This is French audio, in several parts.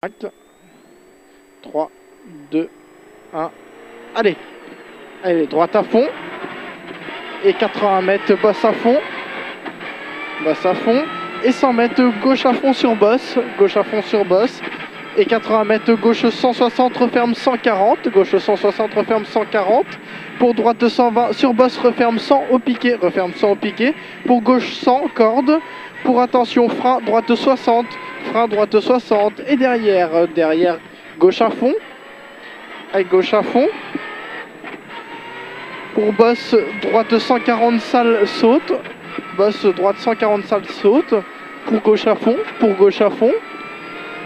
3, 2, 1. Allez. Allez, droite à fond. Et 80 mètres bosse à fond. Bosse à fond. Et 100 mètres gauche à fond sur bosse. Gauche à fond sur bosse. Et 80 mètres gauche 160, referme 140. Gauche 160, referme 140. Pour droite 120 sur bosse, referme 100 au piqué. Referme 100 au piqué. Pour gauche 100, corde. Pour attention, frein droite 60. Frein droite 60. Et derrière, gauche à fond. Avec gauche à fond. Pour bosse droite 140 salles saute. Bosse droite 140 salles saute. Pour gauche à fond. Pour gauche à fond.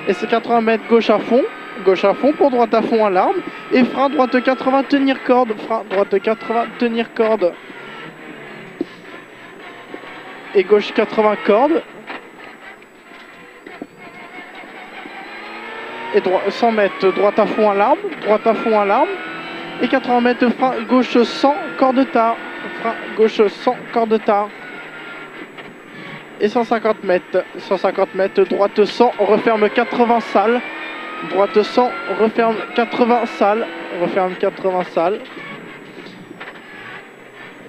Et c'est 80 mètres gauche à fond. Gauche à fond pour droite à fond à l'arme. Et frein droite 80 tenir corde. Frein droite 80 tenir corde. Et gauche 80 corde. Et 100 mètres droite à fond à l'arme. Droite à fond à l'arme. Et 80 mètres frein gauche 100 corde tard. Frein gauche 100 corde tard. Et 150 mètres droite 100 referme 80 salles. Droite 100 referme 80 salles. Referme 80 salles.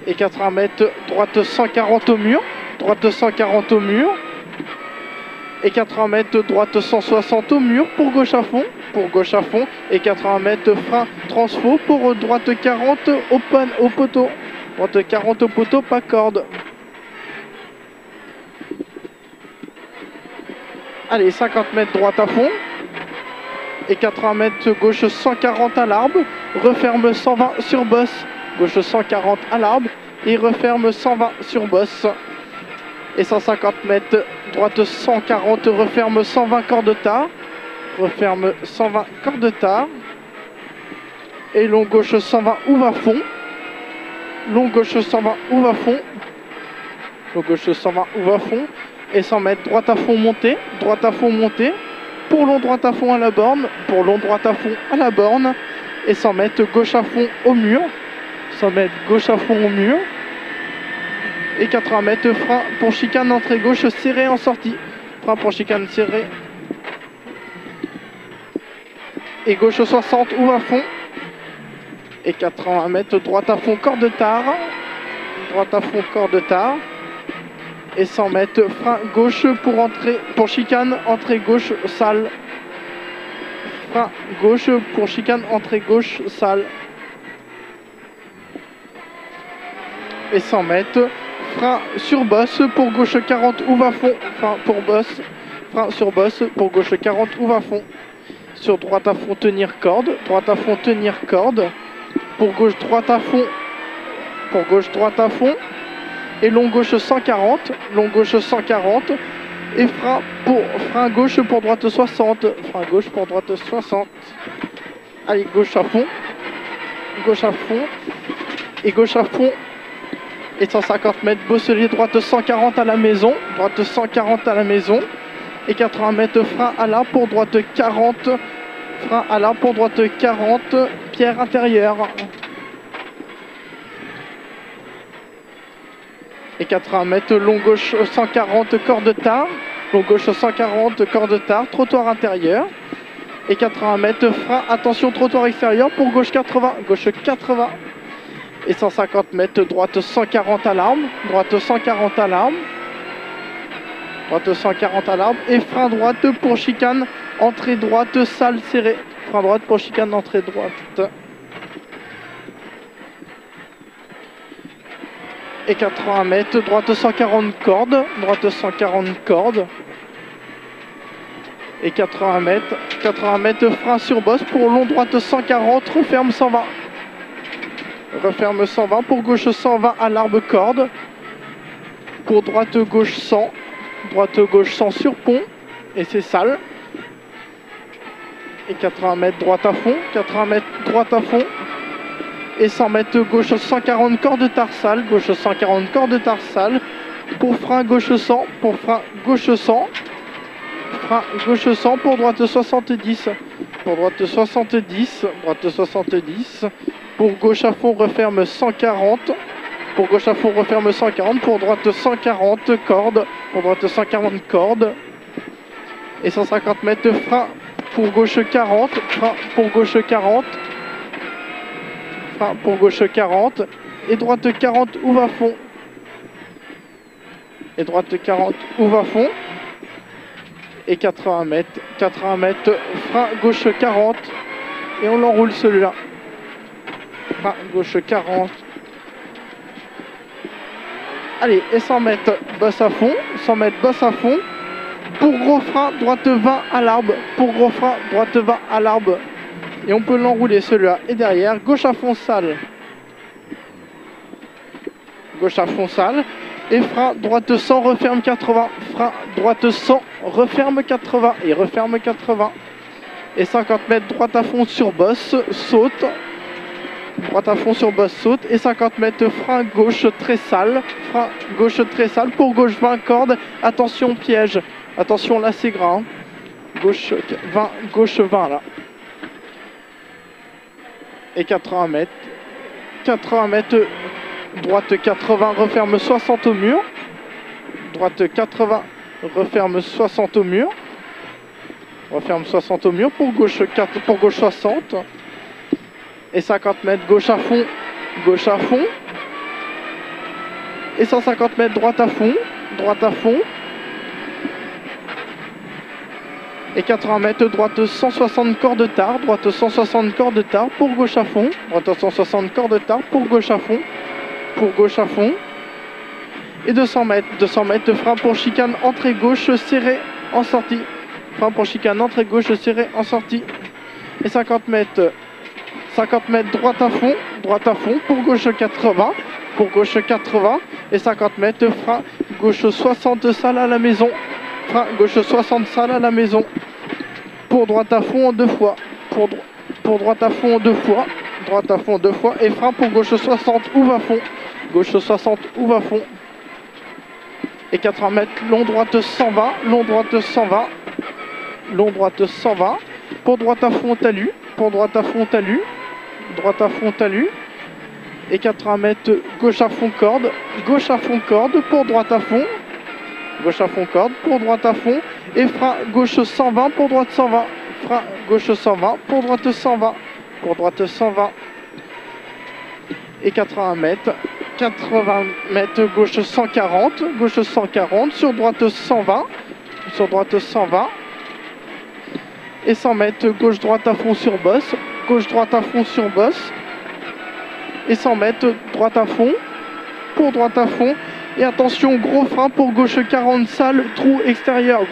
Et 80 mètres droite 140 au mur. Droite 140 au mur. Et 80 mètres droite 160 au mur pour gauche à fond. Pour gauche à fond. Et 80 mètres frein transfo pour droite 40 open au poteau. Droite 40 au poteau, pas corde. Allez, 50 mètres droite à fond. Et 80 mètres gauche 140 à l'arbre. Referme 120 sur bosse. Gauche 140 à l'arbre. Et referme 120 sur bosse. Et 150 mètres droite 140. Referme 120 corde tard. Referme 120 corde tard. Et long gauche 120 ouvre à fond. Long gauche 120 ouvre à fond. Long gauche 120 ouvre à fond. Et 100 mètres droite à fond montée. Droite à fond montée. Pour long droite à fond à la borne. Pour long droite à fond à la borne. Et 100 mètres gauche à fond au mur. 100 mètres gauche à fond au mur. Et 80 mètres frein pour chicane entrée gauche serré en sortie. Frein pour chicane serré. Et gauche 60 ouvre à fond. Et 80 mètres droite à fond corde tard. Droite à fond corde tard. Et 100 mètres frein gauche pour entrer, pour chicane entrée gauche salle. Frein gauche pour chicane entrée gauche salle. Et 100 mètres frein sur bosse pour gauche 40 ouvre à fond. Frein pour bosse. Frein sur bosse pour gauche 40 ouvre à fond. Sur droite à fond tenir corde. Droite à fond tenir corde. Pour gauche droite à fond. Pour gauche droite à fond. Et long gauche 140. Long gauche 140. Et frein gauche pour droite 60. Frein gauche pour droite 60. Allez, gauche à fond. Gauche à fond. Et gauche à fond. Et 150 mètres bosselier droite 140 à la maison. Droite 140 à la maison. Et 80 mètres frein à la pour droite 40. Frein à la pour droite 40. Pierre intérieure. Et 80 mètres long gauche 140 corde tard. Long gauche 140 corde tard. Trottoir intérieur. Et 80 mètres frein. Attention trottoir extérieur pour gauche 80. Gauche 80. Et 150 mètres droite 140 à l'arme. Droite 140 à l'arme. Droite 140 à l'arbre. Et frein droite pour chicane. Entrée droite salle serrée. Frein droite pour chicane entrée droite. Et 80 mètres droite 140 cordes. Droite 140 cordes. Et 80 mètres frein sur bosse pour long droite 140. Referme 120. Referme 120 pour gauche 120 à l'arbre corde. Pour droite gauche 100. Droite gauche 100 sur pont. Et c'est sale. Et 80 mètres droite à fond. 80 mètres droite à fond. Et 100 mètres gauche 140 corde tarsale. Gauche 140 corde tarsale. Pour frein gauche 100. Pour frein gauche 100. Frein gauche 100 pour droite 70. Pour droite 70. Droite 70. Pour gauche à fond referme 140. Pour gauche à fond referme 140. Pour droite 140 cordes. Pour droite 140 cordes. Et 150 mètres frein pour gauche 40, frein pour gauche 40, frein pour gauche 40, et droite 40, ouvre à fond, et droite 40, ouvre à fond, et 80 mètres, frein gauche 40, et on l'enroule celui-là, frein gauche 40, allez, et 100 mètres, bosse à fond, 100 mètres, bosse à fond, pour gros frein, droite 20 à l'arbre, pour gros frein, droite 20 à l'arbre, et on peut l'enrouler celui-là, et derrière, gauche à fond sale, gauche à fond sale, et frein, droite 100, referme 80, frein, droite 100, referme 80, et referme 80, et 50 mètres, droite à fond sur bosse, saute, droite à fond sur bosse, saute, et 50 mètres, frein gauche très sale, frein gauche très sale, pour gauche 20 cordes, attention piège, attention là c'est gras, hein. Gauche 20 là, et 80 mètres, droite 80, referme 60 au mur, droite 80, referme 60 au mur, referme 60 au mur, pour gauche 60, et 50 mètres, gauche à fond, et 150 mètres, droite à fond, et 80 mètres, droite 160 corps de tard, droite 160 corps de tard, pour gauche à fond, droite 160 corps de tard, pour gauche à fond, et 200 mètres, frein pour chicane, entrée gauche, serré, en sortie, frein pour chicane, entrée gauche, serré, en sortie, et 50 mètres, droite à fond, pour gauche 80, et 50 mètres, frein gauche 60, salle à la maison, frein gauche 60, salle à la maison, pour droite à fond en deux fois, pour droite à fond en deux fois, et frein pour gauche 60, ouvre à fond, gauche 60, ouvre à fond, et 80 mètres, long droite 120, pour droite à fond talus, et 80 mètres, gauche à fond corde, pour droite à fond, pour droite à fond, et frein gauche 120, pour droite 120, frein gauche 120, pour droite 120, et 80 mètres, gauche 140, sur droite 120, et 100 mètres, gauche droite à fond sur bosse, et 100 mètres, droite à fond, et attention, gros frein pour gauche 40 sale, trou extérieur,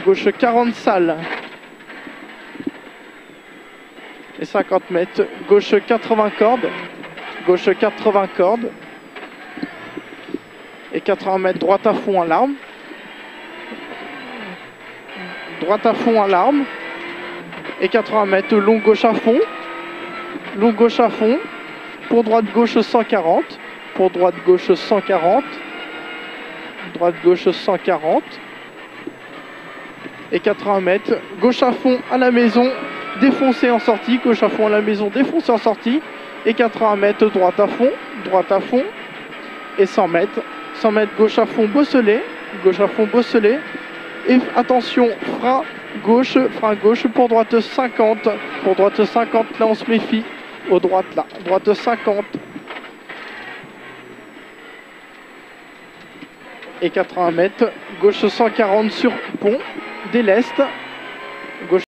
gauche 40 sale, et 50 mètres, gauche 80 cordes, et 80 mètres, droite à fond à l'arme, et 80 mètres, long gauche à fond, pour droite gauche 140, et 80 mètres, gauche à fond à la maison, défoncé en sortie, et 80 mètres, droite à fond, et 100 mètres, gauche à fond bosselé, et attention, frein gauche, pour droite 50, là on se méfie, aux droites là, droite 50, et 80 mètres, gauche 140 sur pont, déleste, gauche